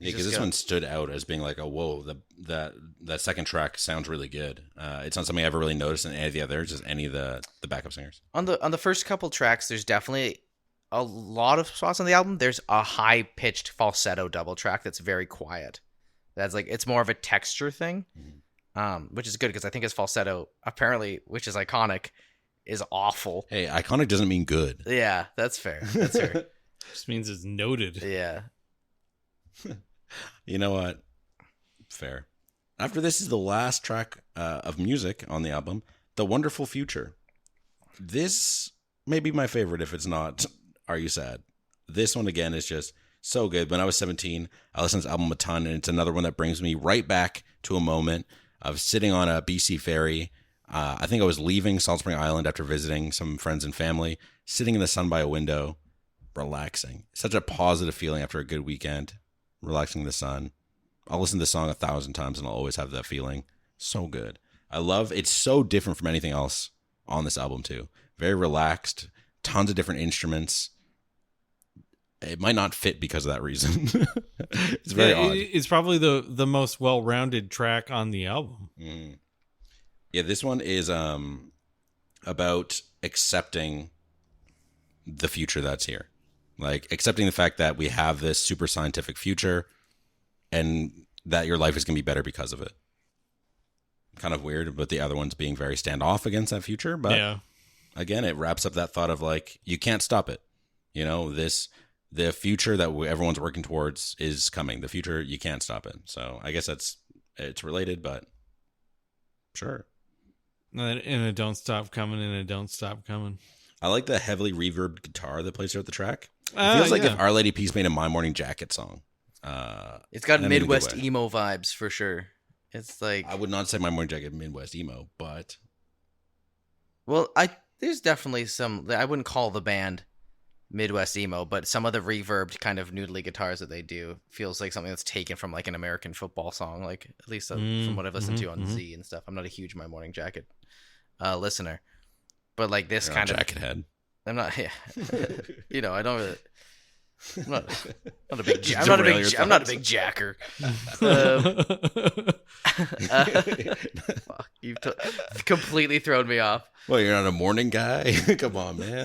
yeah, because this one stood out as being like, oh, whoa, that second track sounds really good. It's not something I ever really noticed in any of the others, just any of the backup singers. On the first couple tracks, there's definitely a lot of spots on the album. There's a high pitched falsetto double track that's very quiet. That's like it's more of a texture thing. Which is good because I think his falsetto, apparently, which is iconic, is awful. Hey, iconic doesn't mean good. Yeah, that's fair. That's fair. Just means it's noted. Yeah. You know what? Fair. After this is the last track of music on the album, The Wonderful Future. This may be my favorite if it's not Are You Sad? This one, again, is just so good. When I was 17, I listened to this album a ton, and it's another one that brings me right back to a moment of sitting on a BC ferry. I think I was leaving Salt Spring Island after visiting some friends and family, sitting in the sun by a window, relaxing. Such a positive feeling after a good weekend, relaxing in the sun. I'll listen to this song 1,000 times and I'll always have that feeling. So good. It's so different from anything else on this album too. Very relaxed, tons of different instruments. It might not fit because of that reason. It's very odd. It's probably the most well-rounded track on the album. Yeah, this one is about accepting the future that's here. Like accepting the fact that we have this super scientific future and that your life is going to be better because of it. Kind of weird, but the other one's being very standoff against that future. But yeah. Again, it wraps up that thought of like, you can't stop it. You know, the future that everyone's working towards is coming. The future, you can't stop it. So I guess it's related, but sure. And it don't stop coming, and it don't stop coming. I like the heavily reverbed guitar that plays throughout the track. It feels like if Our Lady Peace made a My Morning Jacket song. It's got Midwest emo vibes for sure. It's like I would not say My Morning Jacket Midwest emo, but there's definitely some. I wouldn't call the band Midwest emo, but some of the reverbed kind of noodly guitars that they do feels like something that's taken from like an American football song, like at least from what I've listened to on Z and stuff. I'm not a huge My Morning Jacket listener, but like this kind of jacket head. I'm not. Yeah, you know, I don't really. I'm not a big jacker. Fuck, you've completely thrown me off. Well, you're not a morning guy. Come on, man.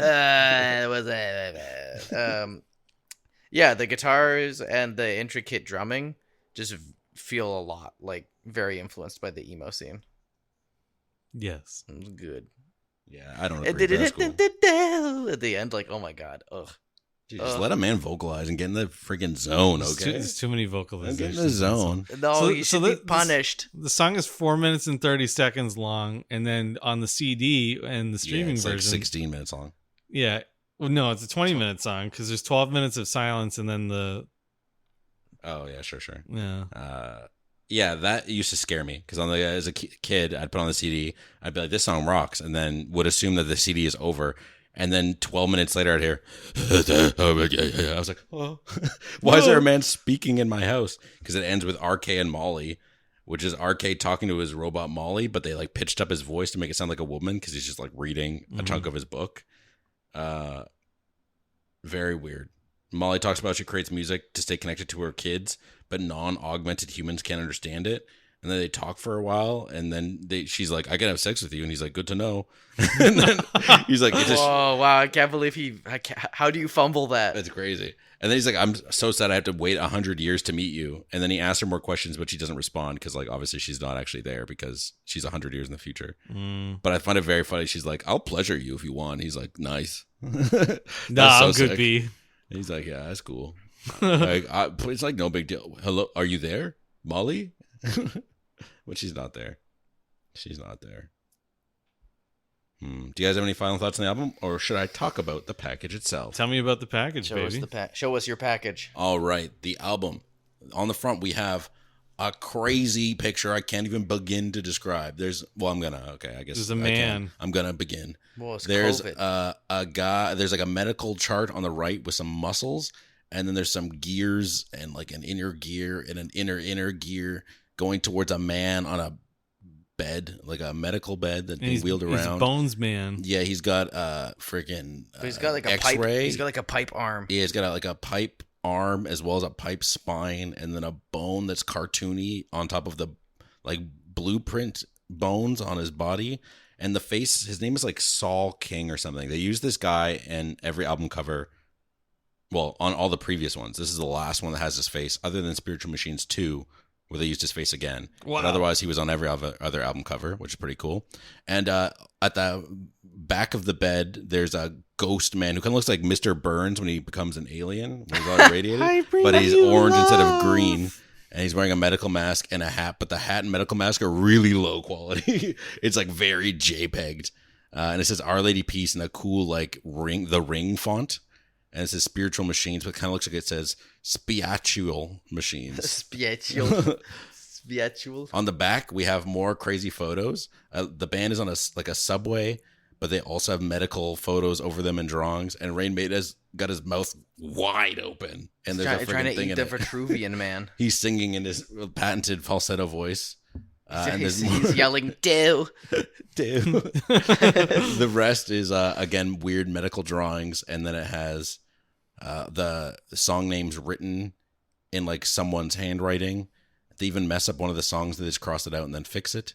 Yeah, the guitars and the intricate drumming just feel a lot like very influenced by the emo scene. Yes, it was good. Yeah, I don't agree. That's cool. At the end, like, oh my god, ugh. Dude, just let a man vocalize and get in the freaking zone, okay? There's too many vocalizations. Get in the zone. No, you should be punished. The song is 4 minutes and 30 seconds long, and then on the CD and the streaming it's version, like 16 minutes long. Yeah, well, no, it's a 20-minute song because there's 12 minutes of silence, and then the. Oh yeah, sure. Yeah. Yeah, that used to scare me because as a kid, I'd put on the CD, I'd be like, "This song rocks," and then would assume that the CD is over. And then 12 minutes later, I'd hear, I was like, oh, why is there a man speaking in my house? Because it ends with RK and Molly, which is RK talking to his robot Molly, but they like pitched up his voice to make it sound like a woman because he's just like reading a chunk of his book. Very weird. Molly talks about she creates music to stay connected to her kids, but non-augmented humans can't understand it. And then they talk for a while, and then she's like, "I can have sex with you," and he's like, "Good to know." And then he's like, "Whoa, wow! I can't believe how do you fumble that?" That's crazy. And then he's like, "I'm so sad I have to wait 100 years to meet you." And then he asks her more questions, but she doesn't respond because, like, obviously she's not actually there because she's 100 years in the future. But I find it very funny. She's like, "I'll pleasure you if you want." He's like, "Nice." Nah, I'm good, B. And he's like, "Yeah, that's cool." Like, it's like no big deal. Hello, are you there, Molly? But she's not there. She's not there. Do you guys have any final thoughts on the album, or should I talk about the package itself? Tell me about the package, Show baby. Show us your package. All right, the album. On the front, we have a crazy picture I can't even begin to describe. I guess There's a man. I'm gonna begin. Well, it's There's COVID. a guy. There's like a medical chart on the right with some muscles, and then there's some gears and like an inner gear and an inner gear going towards a man on a bed, like a medical bed that's being wheeled around. He's Bones Man. Yeah, he's got freaking He's got like a X-ray. pipe. He's got like a pipe arm. Yeah, he's got like a pipe arm as well as a pipe spine, and then a bone that's cartoony on top of the like blueprint bones on his body. And the face, his name is like Saul King or something. They use this guy in every album cover. Well, on all the previous ones. This is the last one that has his face, other than Spiritual Machines 2, where they used his face again. Wow. But otherwise, he was on every other album cover, which is pretty cool. And at the back of the bed, there's a ghost man who kind of looks like Mr. Burns when he becomes an alien, when he's all irradiated. But he's orange instead of green. And he's wearing a medical mask and a hat. But the hat and medical mask are really low quality. It's like very JPEG'd. And it says Our Lady Peace in a cool like ring font. And it says Spiritual Machines, but it kind of looks like it says Spiritual Machines. Spiritual. On the back, we have more crazy photos. The band is on a subway, but they also have medical photos over them and drawings. And Rain Maid has got his mouth wide open, and there's a trying freaking to thing eat in the it. Vitruvian man. He's singing in his patented falsetto voice. And He's yelling, "Do, do." The rest is again weird medical drawings, and then it has the song names written in like someone's handwriting. They even mess up one of the songs. They just cross it out and then fix it,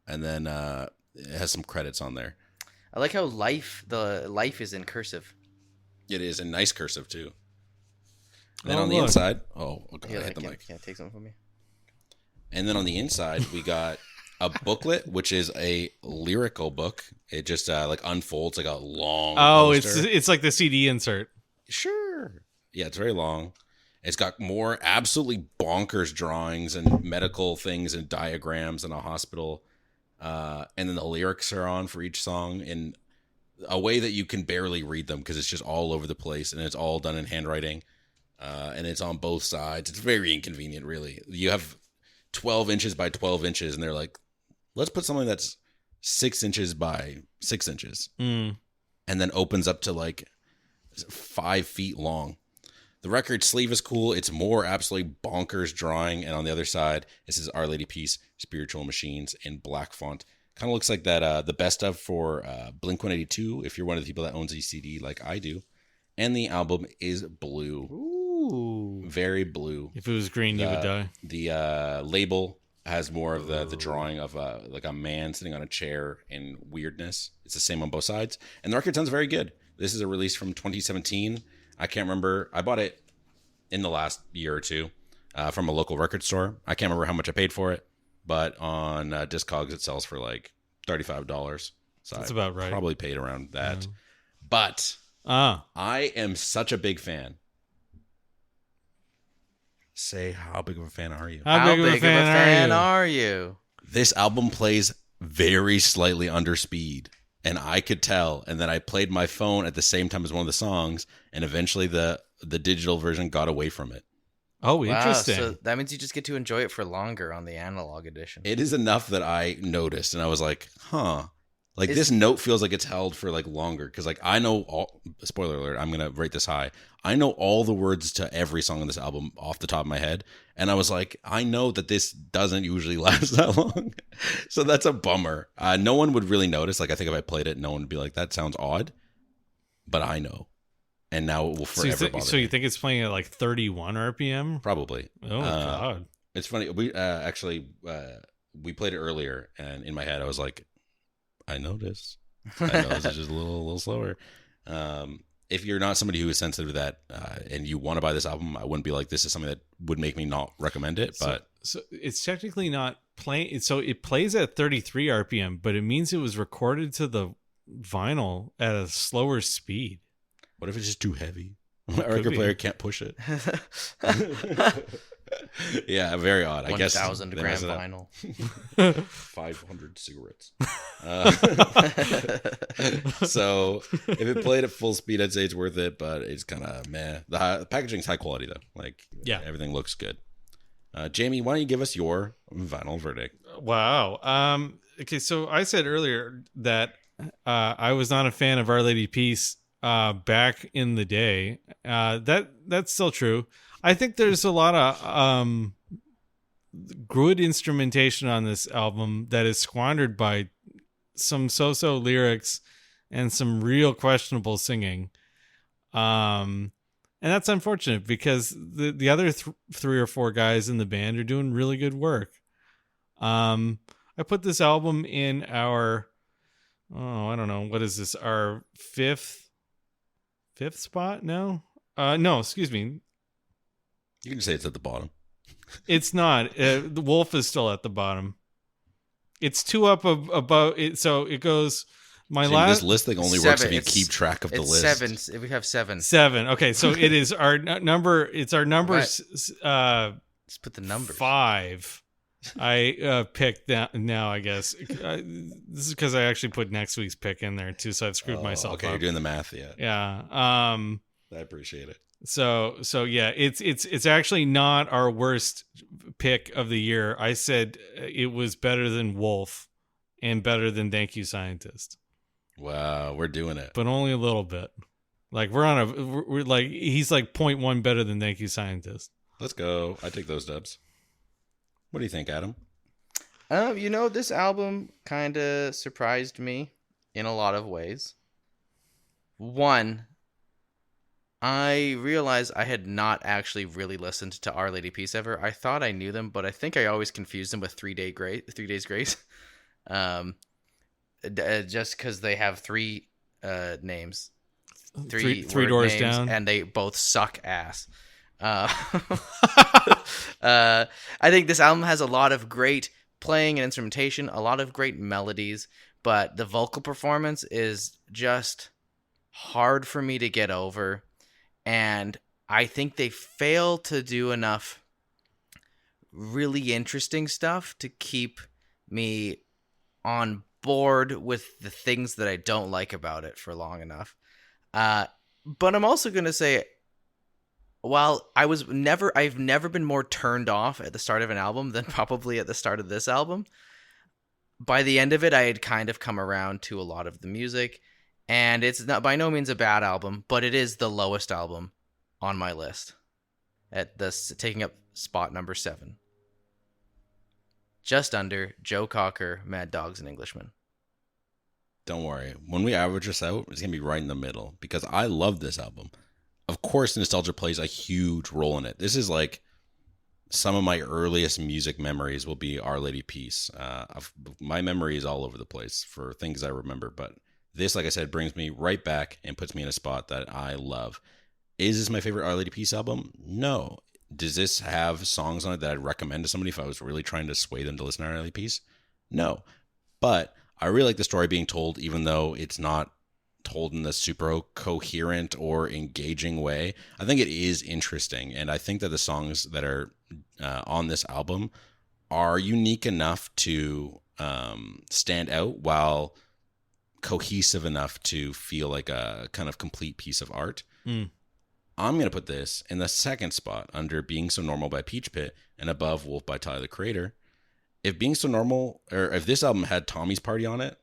and then it has some credits on there. I like how the life is in cursive. It is in nice cursive too. And Oh, on the look. inside, oh, okay, Yeah, I hit the can mic. take something from me. And then on the inside, we got a booklet, which is a lyrical book. It just like unfolds like a long. Oh, poster. it's like the CD insert. Sure. Yeah, it's very long. It's got more absolutely bonkers drawings and medical things and diagrams in a hospital. And then the lyrics are on for each song in a way that you can barely read them because it's just all over the place and it's all done in handwriting. And it's on both sides. It's very inconvenient, really. You have 12 inches by 12 inches, and they're like, let's put something that's 6 inches by 6 inches. Mm. And then opens up to like 5 feet long. The record sleeve is cool. It's more absolutely bonkers drawing. And on the other side, it says Our Lady Peace, Spiritual Machines in black font. Kind of looks like that the best of for Blink-182, if you're one of the people that owns a CD like I do. And the album is blue. Ooh. Very blue. If it was green, you would die. The label has more of the drawing of like a man sitting on a chair in weirdness. It's the same on both sides. And the record sounds very good. This is a release from 2017. I can't remember. I bought it in the last year or two from a local record store. I can't remember how much I paid for it, but on Discogs it sells for like $35. So That's I about right. Probably paid around that. But I am such a big fan. Say, how big of a fan are you? How big of a fan are are you? This album plays very slightly under speed, and I could tell. And then I played my phone at the same time as one of the songs, and eventually the digital version got away from it. Oh, Wow, interesting. so that means you just get to enjoy it for longer on the analog edition. It is enough that I noticed, and I was like, huh. Like, Is- this note feels like it's held for, like, longer. Because, like, I know all... Spoiler alert, I'm going to rate this high. I know all the words to every song on this album off the top of my head. And I was like, I know that this doesn't usually last that long. So that's a bummer. No one would really notice. Like, I think if I played it, no one would be like, that sounds odd. But I know. And now it will forever bother So me. you think it's playing at like 31 RPM? Probably. Oh, God. It's funny. We actually we played it earlier, and in my head I was like, I know this. I know this is just a little slower. If you're not somebody who is sensitive to that, and you want to buy this album, I wouldn't be like, this is something that would make me not recommend it. But so it's technically not playing. So it plays at 33 RPM, but it means it was recorded to the vinyl at a slower speed. What if it's just too heavy? My record player can't push it. Yeah, very odd. I guess 1,000 gram vinyl. 500 cigarettes. So if it played at full speed, I'd say it's worth it, but it's kind of meh. The packaging's high quality though. Like, yeah, everything looks good. Jamie, why don't you give us your vinyl verdict? Wow. Okay, so I said earlier that I was not a fan of Our Lady Peace back in the day. That's still true. I think there's a lot of good instrumentation on this album that is squandered by some so-so lyrics and some real questionable singing. And that's unfortunate because the other three or four guys in the band are doing really good work. I put this album in our, I don't know, what is this? Our fifth spot now? No, excuse me. You can say it's at the bottom. It's not. The Wolf is still at the bottom. It's two up above it. So it goes. This listing only works if you keep track of the list. Seven. We have seven. Seven. Okay, so it is our number. It's our number. Let's put the numbers. 5. I picked that now. I guess this is because I actually put next week's pick in there too. So I've screwed myself okay, up. You're doing the math, yeah. Yeah. I appreciate it. So yeah, it's actually not our worst pick of the year. I said it was better than Wolf and better than Thank You Scientist. Wow, we're doing it. But only a little bit. Like we're like he's like 0.1 better than Thank You Scientist. Let's go. I take those dubs. What do you think, Adam? This album kind of surprised me in a lot of ways. One, I realized I had not actually really listened to Our Lady Peace ever. I thought I knew them, but I think I always confused them with 3 Days Grace. Just because they have 3 names. Three doors names, down. And they both suck ass. I think this album has a lot of great playing and instrumentation, a lot of great melodies, but the vocal performance is just hard for me to get over. And I think they fail to do enough really interesting stuff to keep me on board with the things that I don't like about it for long enough. But I'm also going to say, while I've never been more turned off at the start of an album than probably at the start of this album. By the end of it, I had kind of come around to a lot of the music. And it's not by no means a bad album, but it is the lowest album on my list. Taking up spot number 7. Just under Joe Cocker, Mad Dogs and Englishmen. Don't worry. When we average this out, it's going to be right in the middle because I love this album. Of course, nostalgia plays a huge role in it. This is like some of my earliest music memories will be Our Lady Peace. My memory is all over the place for things I remember, but this, like I said, brings me right back and puts me in a spot that I love. Is this my favorite Our Lady Peace album? No. Does this have songs on it that I'd recommend to somebody if I was really trying to sway them to listen to Our Lady Peace? No. But I really like the story being told, even though it's not told in the super coherent or engaging way. I think it is interesting, and I think that the songs that are on this album are unique enough to stand out while cohesive enough to feel like a kind of complete piece of art. I'm going to put this in the second spot under Being So Normal by Peach Pit and above Wolf by Tyler, the Creator. If Being So Normal, or if this album had Tommy's Party on it,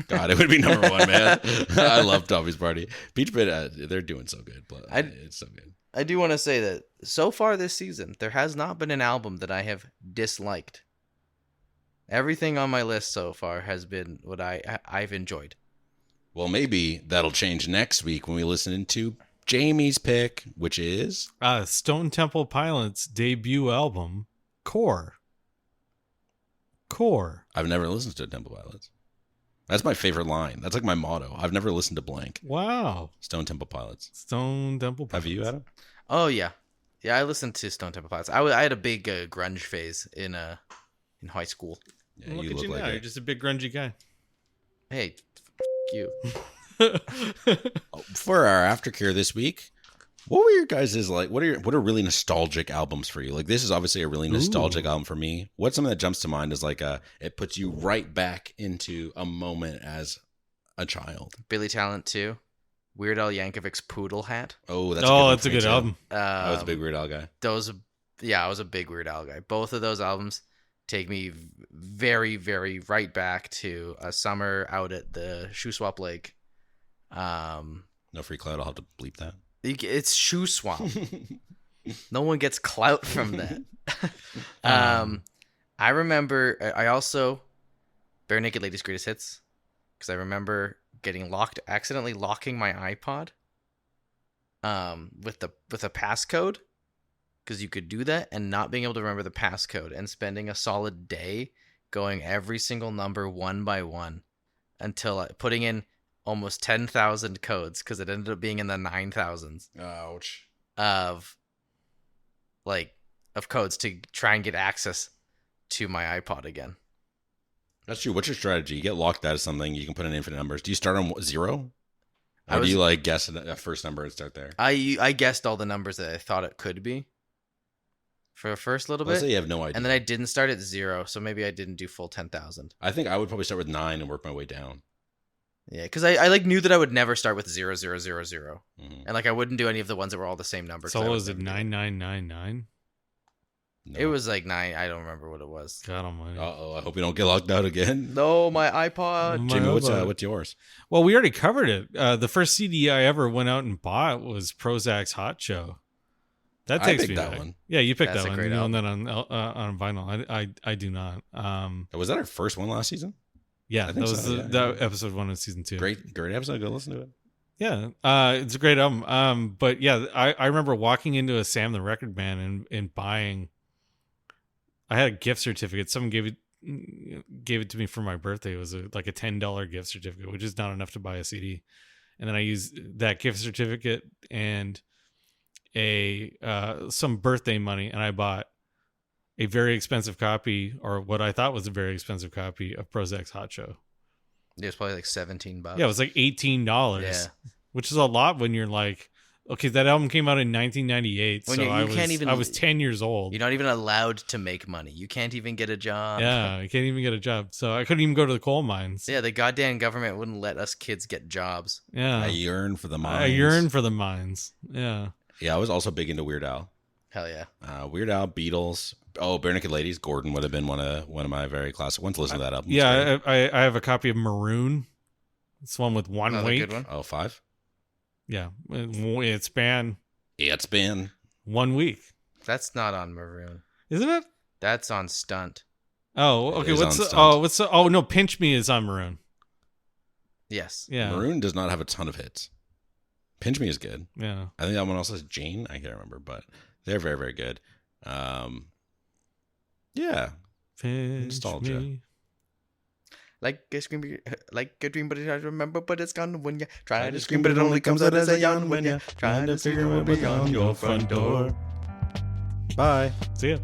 God, it would be number 1, man. I love Tommy's Party. Peach Pit, they're doing so good. But it's so good. I do want to say that so far this season, there has not been an album that I have disliked. Everything on my list so far has been what I've enjoyed. Well, maybe that'll change next week when we listen to Jamie's pick, which is Stone Temple Pilots' debut album, Core. I've never listened to Temple Pilots. That's my favorite line. That's like my motto. I've never listened to blank. Wow. Stone Temple Pilots. Stone Temple Pilots. Have you, Adam? Oh yeah, yeah. I listened to Stone Temple Pilots. I had a big grunge phase in high school. Yeah, Look you at look you like now. it. You're just a big grungy guy. Hey, you. For our aftercare this week, what were your guys' like? What are really nostalgic albums for you? Like, this is obviously a really nostalgic album for me. What's something that jumps to mind is like it puts you right back into a moment as a child. Billy Talent 2. Weird Al Yankovic's Poodle Hat. Oh, that's a good album. I was a big Weird Al guy. I was a big Weird Al guy. Both of those albums take me very, very right back to a summer out at the Shoe Swap Lake. No free clout. I'll have to bleep that. It's Shoe Swamp. No one gets clout from that. I remember. I also Bare Naked Ladies Greatest Hits, because I remember accidentally locking my iPod. With a passcode, because you could do that, and not being able to remember the passcode, and spending a solid day going every single number one by one until putting in almost 10,000 codes, because it ended up being in the 9,000s. Ouch. Of codes to try and get access to my iPod again. That's true. What's your strategy? You get locked out of something, you can put in infinite numbers. Do you start on 0? Or do you like guess a first number and start there? I guessed all the numbers that I thought it could be for the first little Let's bit. say you have no idea. And then I didn't start at 0, so maybe I didn't do full 10,000. I think I would probably start with 9 and work my way down. Yeah, because I knew that I would never start with 0, 0, 0, 0. Mm-hmm. And I wouldn't do any of the ones that were all the same number. So what was it, 9999? No. It was like 9. I don't remember what it was. God almighty. Uh-oh, I hope you don't get locked out again. No, my iPod. Jimmy, what's iPod. yours? Well, we already covered it. The first CD I ever went out and bought was Prozac's Hot Show. That I takes picked me that back. one. Yeah, you picked That's that a one. great You own that on vinyl. I do not. Was that our first one last season? Yeah, I that think was so, that episode 1 of season 2. Great episode. Go listen to it. Yeah, it's a great album. But yeah, I remember walking into a Sam the Record Man and buying. I had a gift certificate. Someone gave it to me for my birthday. It was like a $10 gift certificate, which is not enough to buy a CD. And then I used that gift certificate and some birthday money, and I bought a very expensive copy, or what I thought was a very expensive copy of Prozac's Hot Show. It was probably like $17. Yeah, it was like $18, Yeah. which is a lot when you're like, okay, that album came out in 1998, When so you I was 10 years old. You're not even allowed to make money. You can't even get a job. Yeah, I can't even get a job, so I couldn't even go to the coal mines. Yeah, the goddamn government wouldn't let us kids get jobs. Yeah, I yearn for the mines. I yearn for the mines. Yeah. Yeah, I was also big into Weird Al. Hell yeah. Weird Al, Beatles. Oh, Bare Naked Ladies. Gordon would have been one of my very classic ones. Listen to that album. Yeah, I have a copy of Maroon. It's one with one Another week. good one. Oh, 5? Yeah, it's been It's been 1 week, That's not on Maroon. isn't it? That's on Stunt. Oh, It okay. is What's on the, Stunt. oh no, Pinch Me is on Maroon. Yes. Yeah, Maroon does not have a ton of hits. Pinch Me is good. yeah. I think that one also has Jane. I can't remember, but they're very, very good. Yeah. Pinch Nostalgia. me. Like a dream, but it's hard to remember, but it's gone when you try to scream, but it only comes out as a yawn when you try to figure out beyond your front door. Bye. See ya.